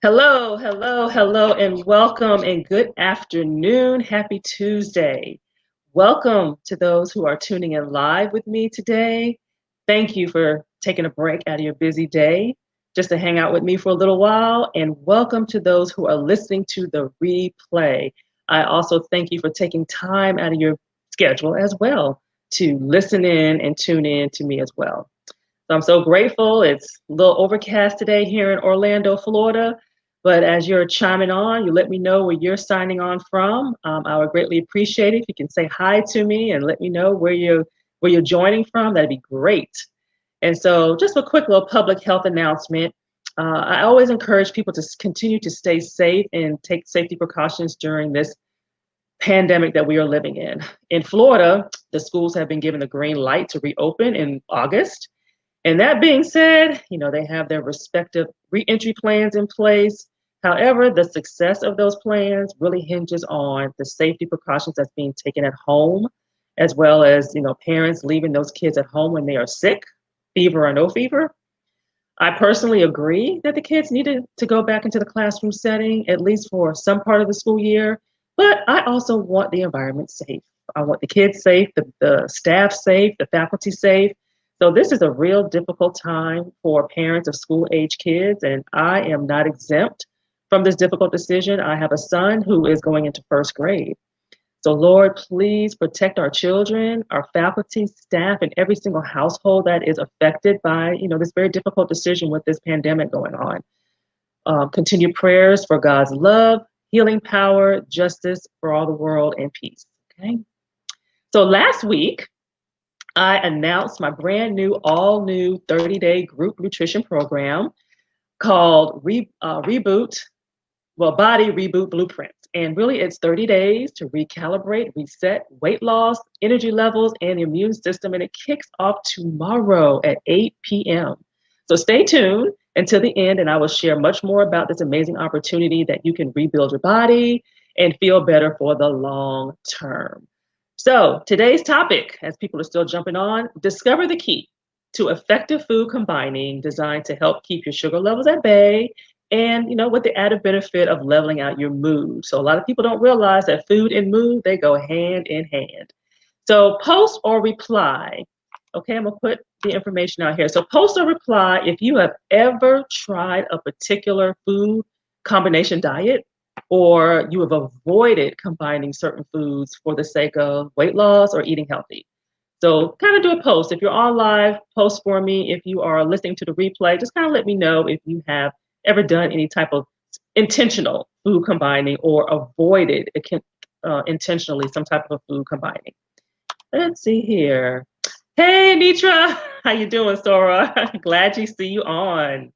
Hello, hello, hello, and welcome and good afternoon. Happy Tuesday. Welcome to those who are tuning in live with me today. Thank you for taking a break out of your busy day just to hang out with me for a little while. And welcome to those who are listening to the replay. I also thank you for taking time out of your schedule as well to listen in and tune in to me as well. So I'm so grateful. It's a little overcast today here in Orlando, Florida. But as you're chiming on, you let me know where you're signing on from. I would greatly appreciate it if you can say hi to me and let me know where you're joining from. That'd be great. And so, just a quick little public health announcement. I always encourage people to continue to stay safe and take safety precautions during this pandemic that we are living in. In Florida, the schools have been given the green light to reopen in August. And that being said, they have their respective reentry plans in place. However, the success of those plans really hinges on the safety precautions that's being taken at home, as well as, parents leaving those kids at home when they are sick, fever or no fever. I personally agree that the kids needed to go back into the classroom setting, at least for some part of the school year. But I also want the environment safe. I want the kids safe, the staff safe, the faculty safe. So this is a real difficult time for parents of school age kids, and I am not exempt from this difficult decision. I have a son who is going into first grade. So Lord, please protect our children, our faculty, staff, and every single household that is affected by, this very difficult decision with this pandemic going on. Continue prayers for God's love, healing power, justice for all the world, and peace. Okay. So last week, I announced my brand new, all new 30-day group nutrition program called Body Reboot Blueprint. And really, it's 30 days to recalibrate, reset weight loss, energy levels, and immune system. And it kicks off tomorrow at 8 p.m. So stay tuned until the end, and I will share much more about this amazing opportunity that you can rebuild your body and feel better for the long term. So today's topic, as people are still jumping on, discover the key to effective food combining designed to help keep your sugar levels at bay and, with the added benefit of leveling out your mood. So a lot of people don't realize that food and mood, they go hand in hand. So post or reply. Okay, I'm going to put the information out here. So post or reply if you have ever tried a particular food combination diet or you have avoided combining certain foods for the sake of weight loss or eating healthy. So kind of do a post. If you're on live, post for me. If you are listening to the replay, just kind of let me know if you have ever done any type of intentional food combining or avoided intentionally some type of food combining. Let's see here. Hey, Nitra. How you doing, Sora? Glad you see you on.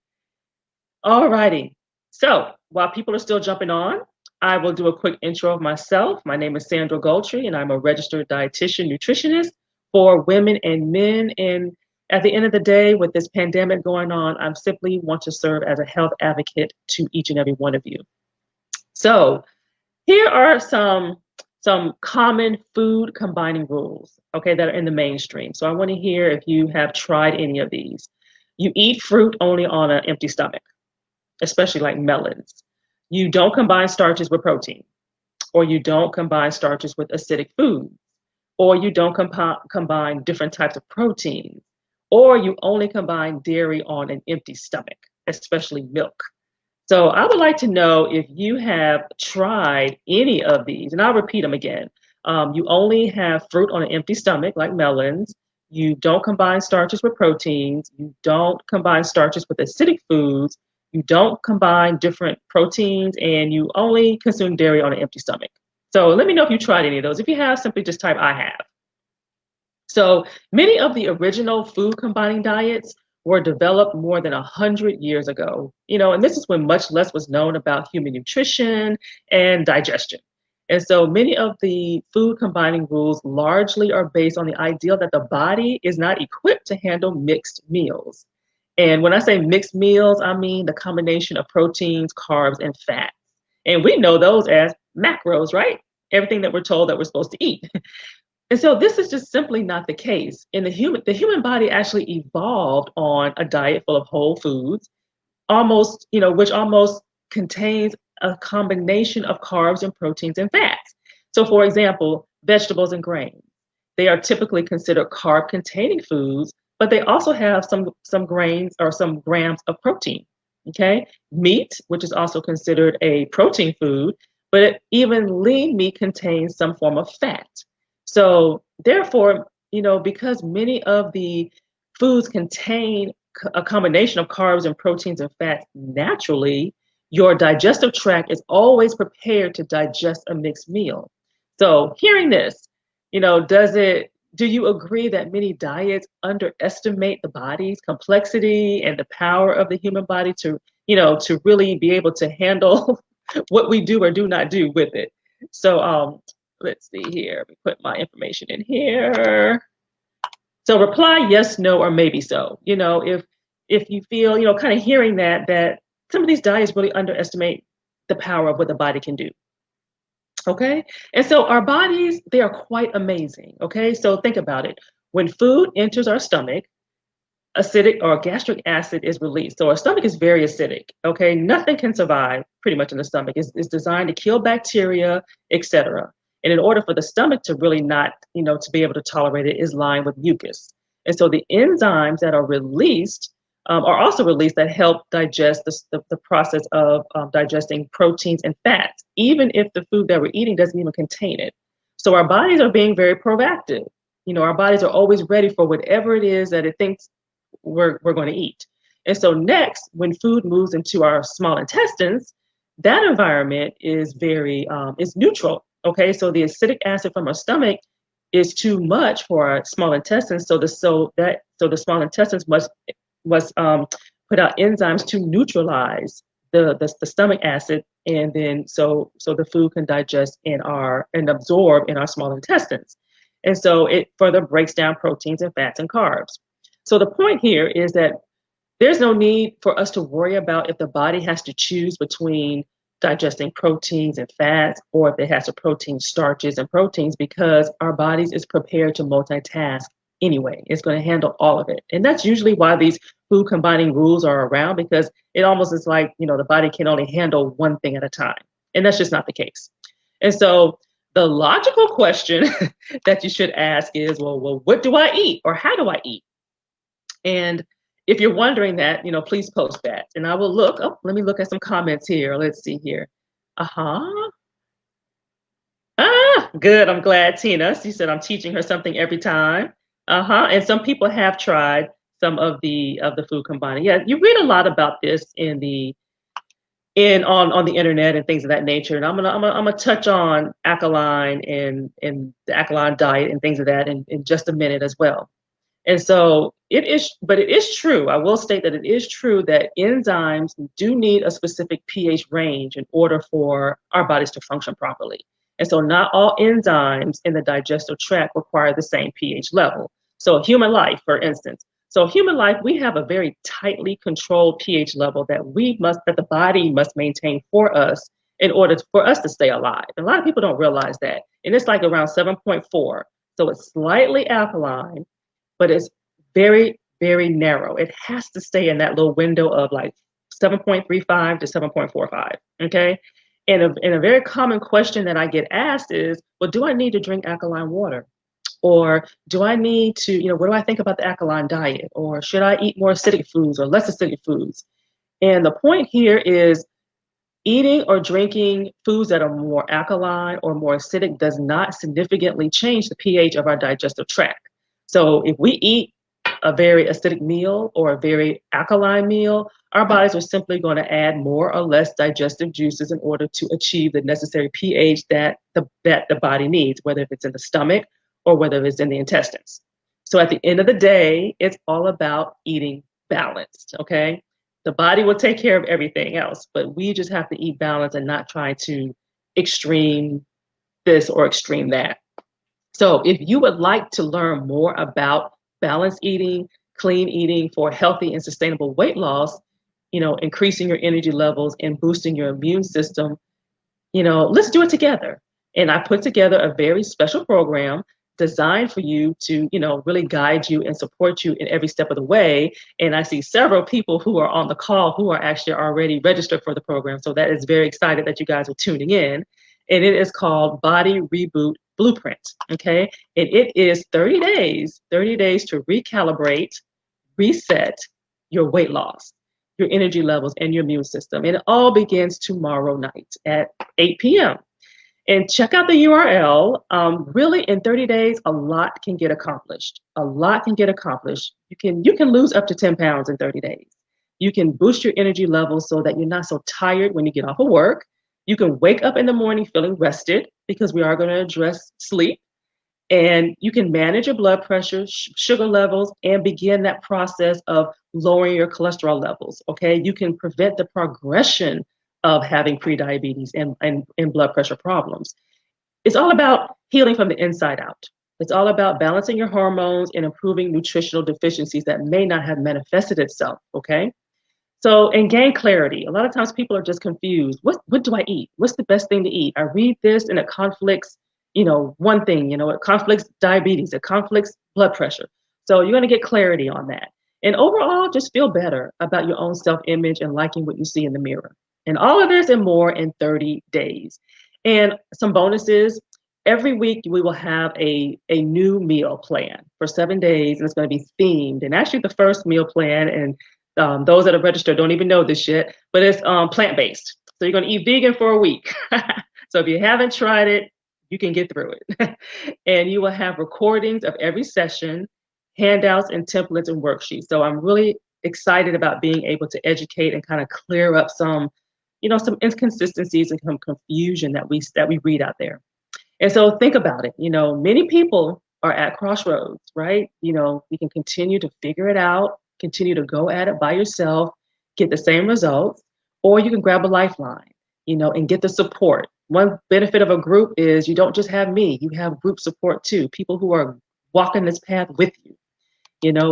All righty. So while people are still jumping on, I will do a quick intro of myself. My name is Sandra Goltry, and I'm a registered dietitian nutritionist for women and men. And at the end of the day, with this pandemic going on, I simply want to serve as a health advocate to each and every one of you. So here are some common food combining rules, okay, that are in the mainstream. So I want to hear if you have tried any of these. You eat fruit only on an empty stomach, especially like melons. You don't combine starches with protein, or you don't combine starches with acidic foods, or you don't combine different types of proteins, or you only combine dairy on an empty stomach, especially milk. So I would like to know if you have tried any of these, and I'll repeat them again. You only have fruit on an empty stomach, like melons. You don't combine starches with proteins. You don't combine starches with acidic foods. You don't combine different proteins, and you only consume dairy on an empty stomach. So let me know if you tried any of those. If you have, simply just type I have. So many of the original food combining diets were developed more than 100 years ago, and this is when much less was known about human nutrition and digestion. And so many of the food combining rules largely are based on the idea that the body is not equipped to handle mixed meals. And when I say mixed meals, I mean the combination of proteins, carbs, and fats. And we know those as macros, right? Everything that we're told that we're supposed to eat. And so this is just simply not the case. The human body actually evolved on a diet full of whole foods, which almost contains a combination of carbs and proteins and fats. So, for example, vegetables and grains. They are typically considered carb-containing foods, but they also have some grains or some grams of protein. Okay, meat, which is also considered a protein food, but even lean meat contains some form of fat. So, therefore, because many of the foods contain a combination of carbs and proteins and fats naturally, your digestive tract is always prepared to digest a mixed meal. So, hearing this, do you agree that many diets underestimate the body's complexity and the power of the human body to really be able to handle what we do or do not do with it? So, let's see here. Let me put my information in here. So reply yes, no, or maybe so. If you feel, kind of hearing that some of these diets really underestimate the power of what the body can do. Okay. And so our bodies, they are quite amazing. Okay. So think about it. When food enters our stomach, acidic or gastric acid is released. So our stomach is very acidic. Okay. Nothing can survive pretty much in the stomach. It's designed to kill bacteria, etc. And in order for the stomach to really not, to be able to tolerate it, is lined with mucus. And so the enzymes that are released are also released that help digest the process of digesting proteins and fats, even if the food that we're eating doesn't even contain it. So our bodies are being very proactive. Our bodies are always ready for whatever it is that it thinks we're going to eat. And so next, when food moves into our small intestines, that environment is very is neutral. Okay, so the acidic acid from our stomach is too much for our small intestines. So the small intestines must put out enzymes to neutralize the stomach acid, and then so the food can digest and absorb in our small intestines. And so it further breaks down proteins and fats and carbs. So the point here is that there's no need for us to worry about if the body has to choose between digesting proteins and fats, or if it has to protein starches and proteins, because our bodies is prepared to multitask anyway. It's going to handle all of it. And that's usually why these food combining rules are around, because it almost is like, the body can only handle one thing at a time. And that's just not the case. And so the logical question that you should ask is, well, what do I eat, or how do I eat? And if you're wondering that, please post that. And I will look. Oh, let me look at some comments here. Let's see here. Uh-huh. Ah, good. I'm glad, Tina. She said I'm teaching her something every time. Uh-huh. And some people have tried some of the food combining. Yeah, you read a lot about this on the internet and things of that nature. And I'm gonna touch on alkaline and the alkaline diet and things of that in just a minute as well. And so it is true. I will state that it is true that enzymes do need a specific pH range in order for our bodies to function properly. And so not all enzymes in the digestive tract require the same pH level. So human life, for instance. So human life, we have a very tightly controlled pH level that the body must maintain for us in order for us to stay alive. And a lot of people don't realize that. And it's like around 7.4. So it's slightly alkaline, but it's very, very narrow. It has to stay in that little window of like 7.35 to 7.45, okay? And a very common question that I get asked is, well, do I need to drink alkaline water? Or do I need to, what do I think about the alkaline diet? Or should I eat more acidic foods or less acidic foods? And the point here is eating or drinking foods that are more alkaline or more acidic does not significantly change the pH of our digestive tract. So if we eat a very acidic meal or a very alkaline meal, our bodies are simply going to add more or less digestive juices in order to achieve the necessary pH that the body needs, whether it's in the stomach or whether it's in the intestines. So at the end of the day, it's all about eating balanced, okay? The body will take care of everything else, but we just have to eat balanced and not try to extreme this or extreme that. So if you would like to learn more about balanced eating, clean eating for healthy and sustainable weight loss, increasing your energy levels and boosting your immune system, let's do it together. And I put together a very special program designed for you to, really guide you and support you in every step of the way. And I see several people who are on the call who are actually already registered for the program. So that is very excited that you guys are tuning in. And it is called Body Reboot Blueprint. Okay. And it is 30 days to recalibrate, reset your weight loss, your energy levels, and your immune system. And it all begins tomorrow night at 8 p.m. And check out the URL. Really, in 30 days, a lot can get accomplished. A lot can get accomplished. You can lose up to 10 pounds in 30 days. You can boost your energy levels so that you're not so tired when you get off of work. You can wake up in the morning feeling rested because we are going to address sleep. And you can manage your blood pressure, sugar levels, and begin that process of lowering your cholesterol levels. Okay, you can prevent the progression of having prediabetes and blood pressure problems. It's all about healing from the inside out. It's all about balancing your hormones and improving nutritional deficiencies that may not have manifested itself. Okay. So, and gain clarity. A lot of times people are just confused. What do I eat? What's the best thing to eat? I read this and it conflicts, one thing, it conflicts diabetes, it conflicts blood pressure. So you're going to get clarity on that. And overall, just feel better about your own self-image and liking what you see in the mirror. And all of this and more in 30 days. And some bonuses. Every week we will have a new meal plan for 7 days, and it's going to be themed. And actually the first meal plan, and those that are registered don't even know this yet, but it's plant-based. So you're going to eat vegan for a week. So if you haven't tried it, you can get through it. And you will have recordings of every session, handouts and templates and worksheets. So I'm really excited about being able to educate and kind of clear up some inconsistencies and some confusion that we read out there. And so think about it. Many people are at crossroads, right? You can continue to figure it out, continue to go at it by yourself, get the same results, or you can grab a lifeline, and get the support. One benefit of a group is you don't just have me, you have group support too, people who are walking this path with you.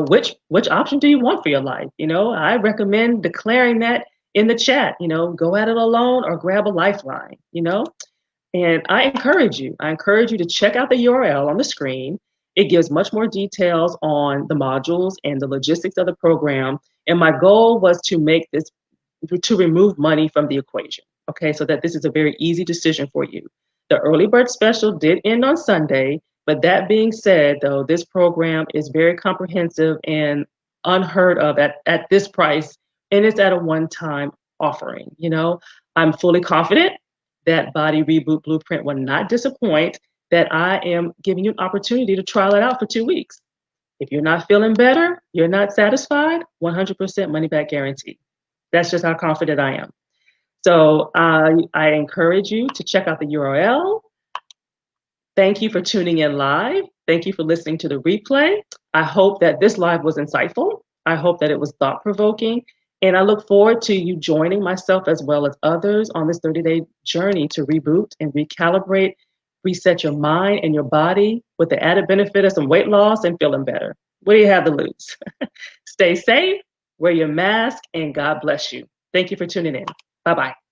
Which option do you want for your life? I recommend declaring that in the chat, go at it alone or grab a lifeline, and I encourage you to check out the URL on the screen. It gives much more details on the modules and the logistics of the program. And my goal was to remove money from the equation. Okay, so that this is a very easy decision for you. The early bird special did end on Sunday, but that being said, though, this program is very comprehensive and unheard of at this price, and it's at a one-time offering. I'm fully confident that Body Reboot Blueprint will not disappoint, that I am giving you an opportunity to trial it out for 2 weeks. If you're not feeling better, you're not satisfied, 100% money back guarantee. That's just how confident I am. So I encourage you to check out the URL. Thank you for tuning in live. Thank you for listening to the replay. I hope that this live was insightful. I hope that it was thought-provoking. And I look forward to you joining myself as well as others on this 30-day journey to reboot and recalibrate, reset your mind and your body with the added benefit of some weight loss and feeling better. What do you have to lose? Stay safe, wear your mask, and God bless you. Thank you for tuning in. Bye-bye.